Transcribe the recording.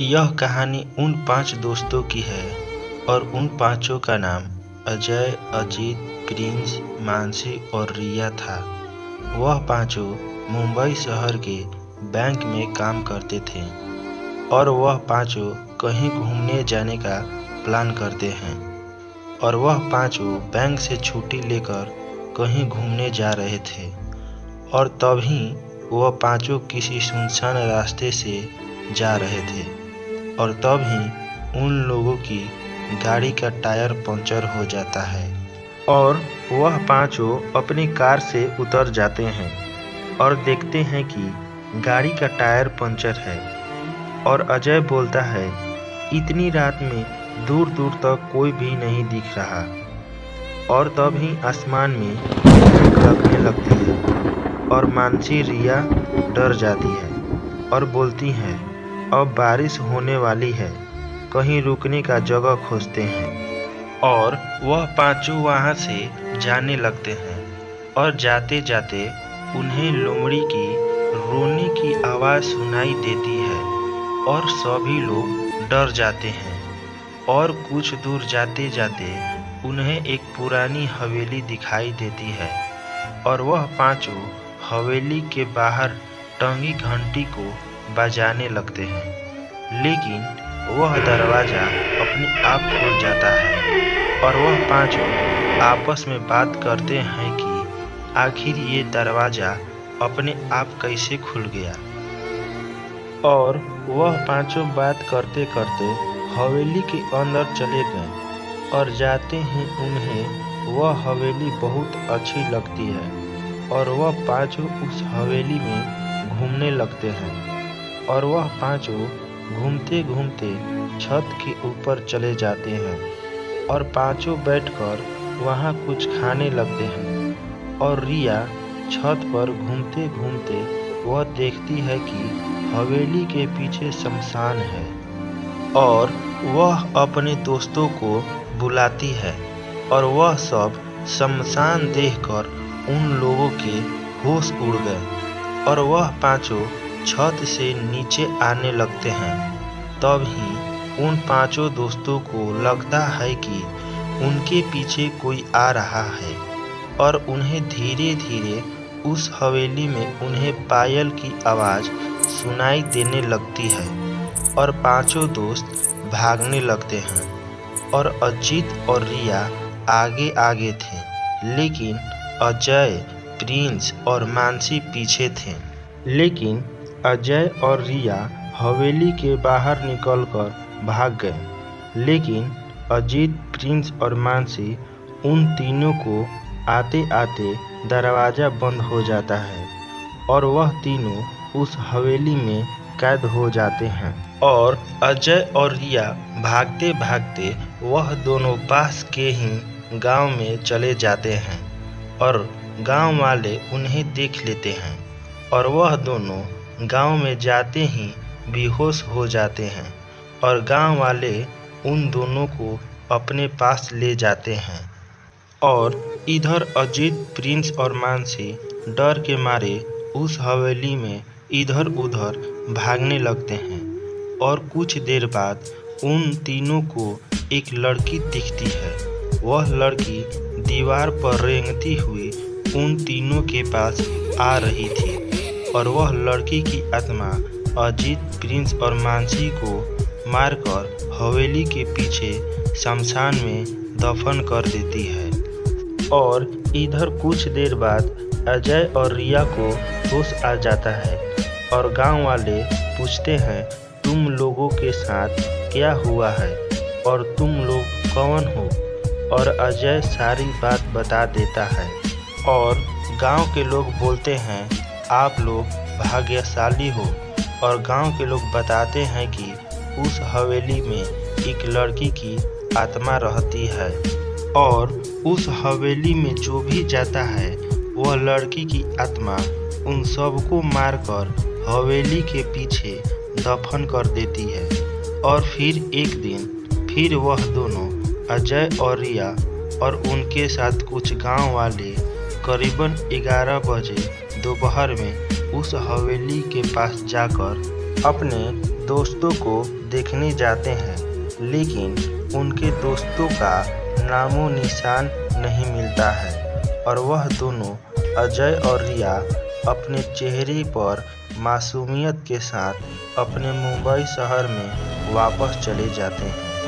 यह कहानी उन 5 दोस्तों की है और उन पांचों का नाम अजय, अजीत, प्रिंस, मानसी और रिया था। वह पांचों मुंबई शहर के बैंक में काम करते थे और वह पांचों कहीं घूमने जाने का प्लान करते हैं और वह पांचों बैंक से छुट्टी लेकर कहीं घूमने जा रहे थे और तभी वह पांचों किसी सुनसान रास्ते से जा रहे थे और तभी उन लोगों की गाड़ी का टायर पंचर हो जाता है और वह पांचों अपनी कार से उतर जाते हैं और देखते हैं कि गाड़ी का टायर पंचर है। और अजय बोलता है, इतनी रात में दूर दूर तक कोई भी नहीं दिख रहा। और तभी आसमान में बिजली कड़कने लगती है और मानसी रिया डर जाती है और बोलती है, अब बारिश होने वाली है, कहीं रुकने का जगह खोजते हैं। और वह पांचों वहां से जाने लगते हैं और जाते जाते उन्हें लोमड़ी की रोने की आवाज़ सुनाई देती है और सभी लोग डर जाते हैं। और कुछ दूर जाते जाते उन्हें एक पुरानी हवेली दिखाई देती है और वह पांचों हवेली के बाहर टंगी घंटी को बजाने लगते हैं, लेकिन वह दरवाज़ा अपने आप खुल जाता है और वह पांचों आपस में बात करते हैं कि आखिर ये दरवाज़ा अपने आप कैसे खुल गया। और वह पांचों बात करते करते हवेली के अंदर चले गए और जाते ही उन्हें वह हवेली बहुत अच्छी लगती है और वह पांचों उस हवेली में घूमने लगते हैं। और वह पांचों घूमते घूमते छत के ऊपर चले जाते हैं और पांचों बैठकर वहाँ कुछ खाने लगते हैं। और रिया छत पर घूमते घूमते वह देखती है कि हवेली के पीछे शमशान है और वह अपने दोस्तों को बुलाती है और वह सब शमशान देखकर उन लोगों के होश उड़ गए और वह पांचों छत से नीचे आने लगते हैं। तभी उन पांचों दोस्तों को लगता है कि उनके पीछे कोई आ रहा है और उन्हें धीरे धीरे उस हवेली में उन्हें पायल की आवाज़ सुनाई देने लगती है और पांचों दोस्त भागने लगते हैं। और अजीत और रिया आगे आगे थे, लेकिन अजय, प्रिंस और मानसी पीछे थे। लेकिन अजय और रिया हवेली के बाहर निकलकर भाग गए, लेकिन अजीत, प्रिंस और मानसी उन तीनों को आते आते दरवाज़ा बंद हो जाता है और वह तीनों उस हवेली में कैद हो जाते हैं। और अजय और रिया भागते भागते वह दोनों पास के ही गांव में चले जाते हैं और गांव वाले उन्हें देख लेते हैं और वह दोनों गांव में जाते ही बेहोश हो जाते हैं और गांव वाले उन दोनों को अपने पास ले जाते हैं। और इधर अजीत, प्रिंस और मानसी डर के मारे उस हवेली में इधर उधर भागने लगते हैं। और कुछ देर बाद उन तीनों को एक लड़की दिखती है। वह लड़की दीवार पर रेंगती हुई उन तीनों के पास आ रही थी और वह लड़की की आत्मा अजीत, प्रिंस और मानसी को मारकर हवेली के पीछे शमशान में दफन कर देती है। और इधर कुछ देर बाद अजय और रिया को होश आ जाता है और गांव वाले पूछते हैं, तुम लोगों के साथ क्या हुआ है और तुम लोग कौन हो। और अजय सारी बात बता देता है और गांव के लोग बोलते हैं, आप लोग भाग्यशाली हो। और गांव के लोग बताते हैं कि उस हवेली में एक लड़की की आत्मा रहती है और उस हवेली में जो भी जाता है वह लड़की की आत्मा उन सबको मारकर हवेली के पीछे दफन कर देती है। और फिर एक दिन फिर वह दोनों अजय और रिया और उनके साथ कुछ गांव वाले करीबन 11 बजे दोपहर में उस हवेली के पास जाकर अपने दोस्तों को देखने जाते हैं, लेकिन उनके दोस्तों का नामो निशान नहीं मिलता है और वह दोनों अजय और रिया अपने चेहरे पर मासूमियत के साथ अपने मुंबई शहर में वापस चले जाते हैं।